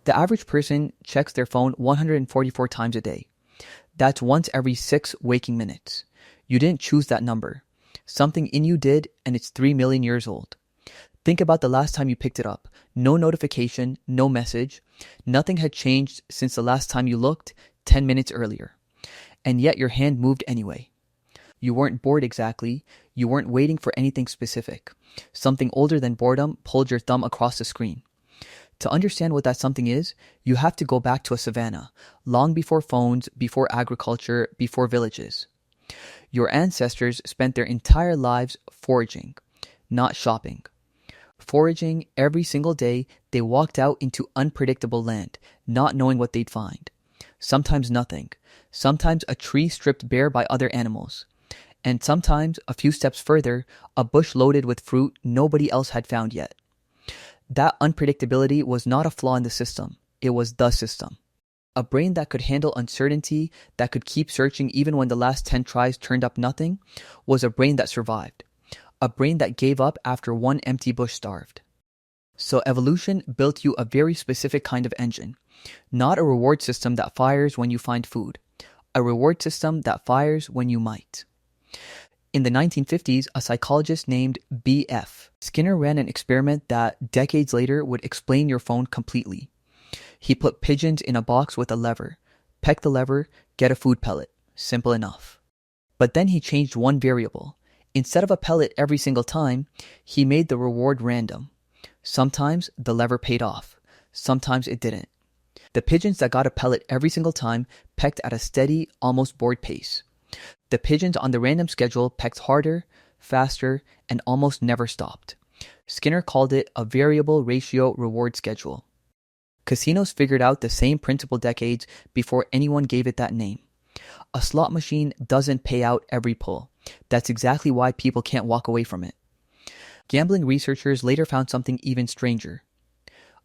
The average person checks their phone 144 times a day. That's once every 6 waking minutes. You didn't choose that number. Something in you did, and it's 3 million years old. Think about the last time you picked it up. No notification, no message. Nothing had changed since the last time you looked 10 minutes earlier. And yet your hand moved anyway. You weren't bored exactly. You weren't waiting for anything specific. Something older than boredom pulled your thumb across the screen. To understand what that something is, you have to go back to a savanna, long before phones, before agriculture, before villages. Your ancestors spent their entire lives foraging, not shopping. Foraging every single day, they walked out into unpredictable land, not knowing what they'd find. Sometimes nothing. Sometimes a tree stripped bare by other animals. And sometimes, a few steps further, a bush loaded with fruit nobody else had found yet. That unpredictability was not a flaw in the system. It was the system. A brain that could handle uncertainty, that could keep searching even when the last 10 tries turned up nothing, was a brain that survived. A brain that gave up after one empty bush starved. So evolution built you a very specific kind of engine. Not a reward system that fires when you find food. A reward system that fires when you might. In the 1950s, a psychologist named B.F. Skinner ran an experiment that decades later would explain your phone completely. He put pigeons in a box with a lever. Peck the lever, get a food pellet. Simple enough. But then he changed one variable. Instead of a pellet every single time, he made the reward random. Sometimes the lever paid off. Sometimes it didn't. The pigeons that got a pellet every single time pecked at a steady, almost bored pace. The pigeons on the random schedule pecked harder, faster, and almost never stopped. Skinner called it a variable ratio reward schedule. Casinos figured out the same principle decades before anyone gave it that name. A slot machine doesn't pay out every pull. That's exactly why people can't walk away from it. Gambling researchers later found something even stranger.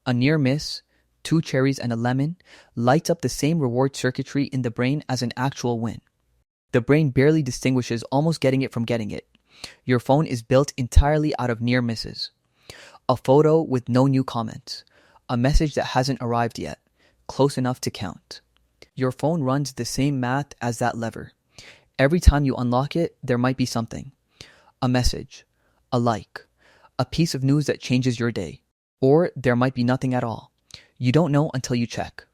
A near miss, 2 cherries and a lemon, lights up the same reward circuitry in the brain as an actual win. The brain barely distinguishes almost getting it from getting it. Your phone is built entirely out of near misses. A photo with no new comments. A message that hasn't arrived yet, close enough to count. Your phone runs the same math as that lever. Every time you unlock it, there might be something. A message, a like, a piece of news that changes your day. Or there might be nothing at all. You don't know until you check.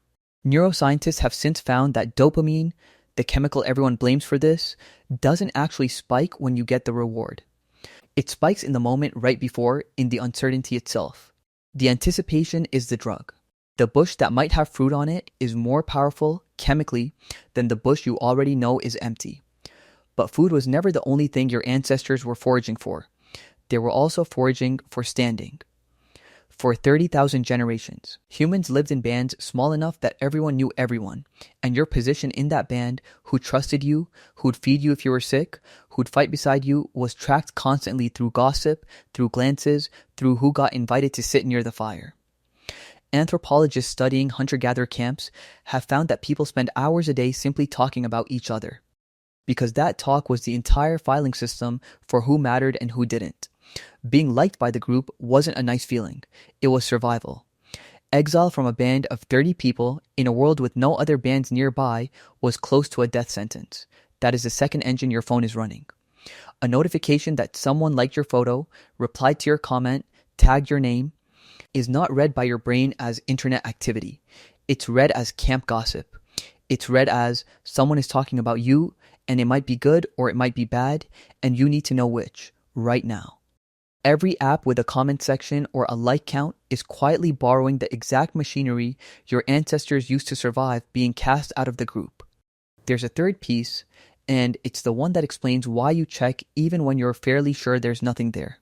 Neuroscientists have since found that dopamine, the chemical everyone blames for this, doesn't actually spike when you get the reward. It spikes in the moment right before, in the uncertainty itself. The anticipation is the drug. The bush that might have fruit on it is more powerful, chemically, than the bush you already know is empty. But food was never the only thing your ancestors were foraging for. They were also foraging for standing. For 30,000 generations, humans lived in bands small enough that everyone knew everyone, and your position in that band, who trusted you, who'd feed you if you were sick, who'd fight beside you, was tracked constantly through gossip, through glances, through who got invited to sit near the fire. Anthropologists studying hunter-gatherer camps have found that people spend hours a day simply talking about each other, because that talk was the entire filing system for who mattered and who didn't. Being liked by the group wasn't a nice feeling. It was survival. Exile from a band of 30 people in a world with no other bands nearby was close to a death sentence. That is the second engine your phone is running. A notification that someone liked your photo, replied to your comment, tagged your name, is not read by your brain as internet activity. It's read as camp gossip. It's read as someone is talking about you, and it might be good or it might be bad, and you need to know which, right now. Every app with a comment section or a like count is quietly borrowing the exact machinery your ancestors used to survive being cast out of the group. There's a third piece, and it's the one that explains why you check even when you're fairly sure there's nothing there.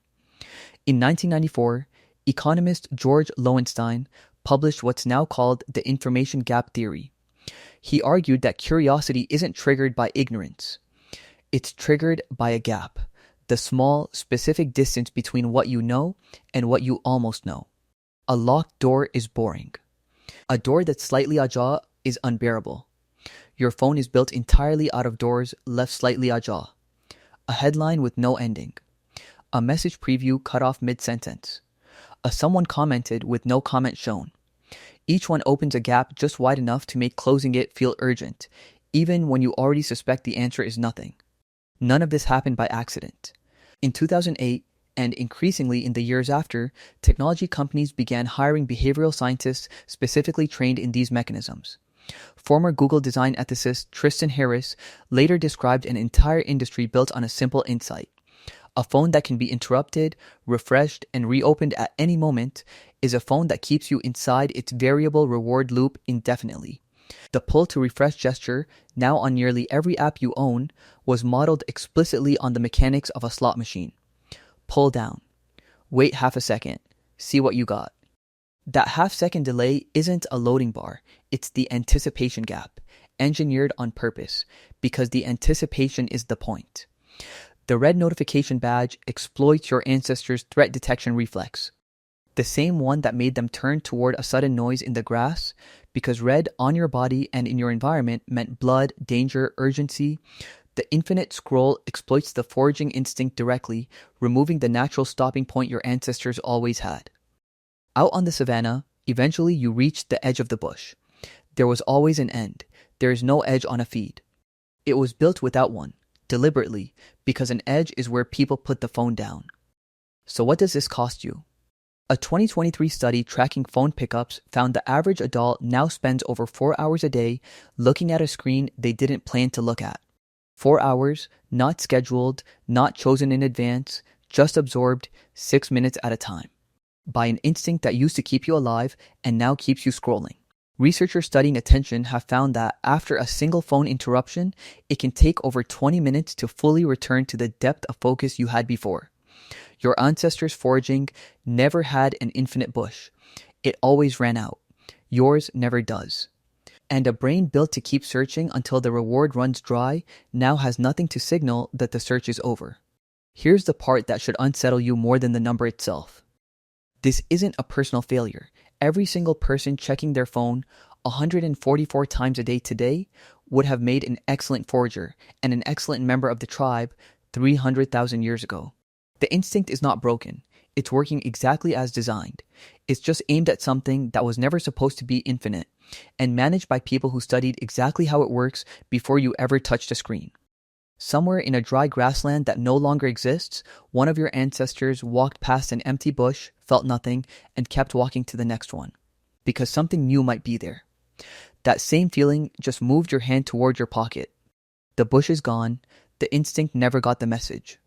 In 1994, economist George Loewenstein published what's now called the information gap theory. He argued that curiosity isn't triggered by ignorance. It's triggered by a gap. The small, specific distance between what you know and what you almost know. A locked door is boring. A door that's slightly ajar is unbearable. Your phone is built entirely out of doors left slightly ajar. A headline with no ending. A message preview cut off mid-sentence. A someone commented with no comment shown. Each one opens a gap just wide enough to make closing it feel urgent, even when you already suspect the answer is nothing. None of this happened by accident. In 2008, and increasingly in the years after, technology companies began hiring behavioral scientists specifically trained in these mechanisms. Former Google design ethicist Tristan Harris later described an entire industry built on a simple insight. A phone that can be interrupted, refreshed, and reopened at any moment is a phone that keeps you inside its variable reward loop indefinitely. The pull to refresh gesture, now on nearly every app you own, was modeled explicitly on the mechanics of a slot machine. Pull down. Wait half a second. See what you got. That half-second delay isn't a loading bar. It's the anticipation gap, engineered on purpose, because the anticipation is the point. The red notification badge exploits your ancestors' threat detection reflex, the same one that made them turn toward a sudden noise in the grass, because red on your body and in your environment meant blood, danger, urgency. The infinite scroll exploits the foraging instinct directly, removing the natural stopping point your ancestors always had. Out on the savanna, eventually you reached the edge of the bush. There was always an end. There is no edge on a feed. It was built without one, deliberately, because an edge is where people put the phone down. So what does this cost you? A 2023 study tracking phone pickups found the average adult now spends over 4 hours a day looking at a screen they didn't plan to look at. 4 hours, not scheduled, not chosen in advance, just absorbed 6 minutes at a time, by an instinct that used to keep you alive and now keeps you scrolling. Researchers studying attention have found that after a single phone interruption, it can take over 20 minutes to fully return to the depth of focus you had before. Your ancestors' foraging never had an infinite bush. It always ran out. Yours never does. And a brain built to keep searching until the reward runs dry now has nothing to signal that the search is over. Here's the part that should unsettle you more than the number itself. This isn't a personal failure. Every single person checking their phone 144 times a day today would have made an excellent forager and an excellent member of the tribe 300,000 years ago. The instinct is not broken. It's working exactly as designed. It's just aimed at something that was never supposed to be infinite and managed by people who studied exactly how it works before you ever touched a screen. Somewhere in a dry grassland that no longer exists, one of your ancestors walked past an empty bush, felt nothing, and kept walking to the next one, because something new might be there. That same feeling just moved your hand toward your pocket. The bush is gone. The instinct never got the message.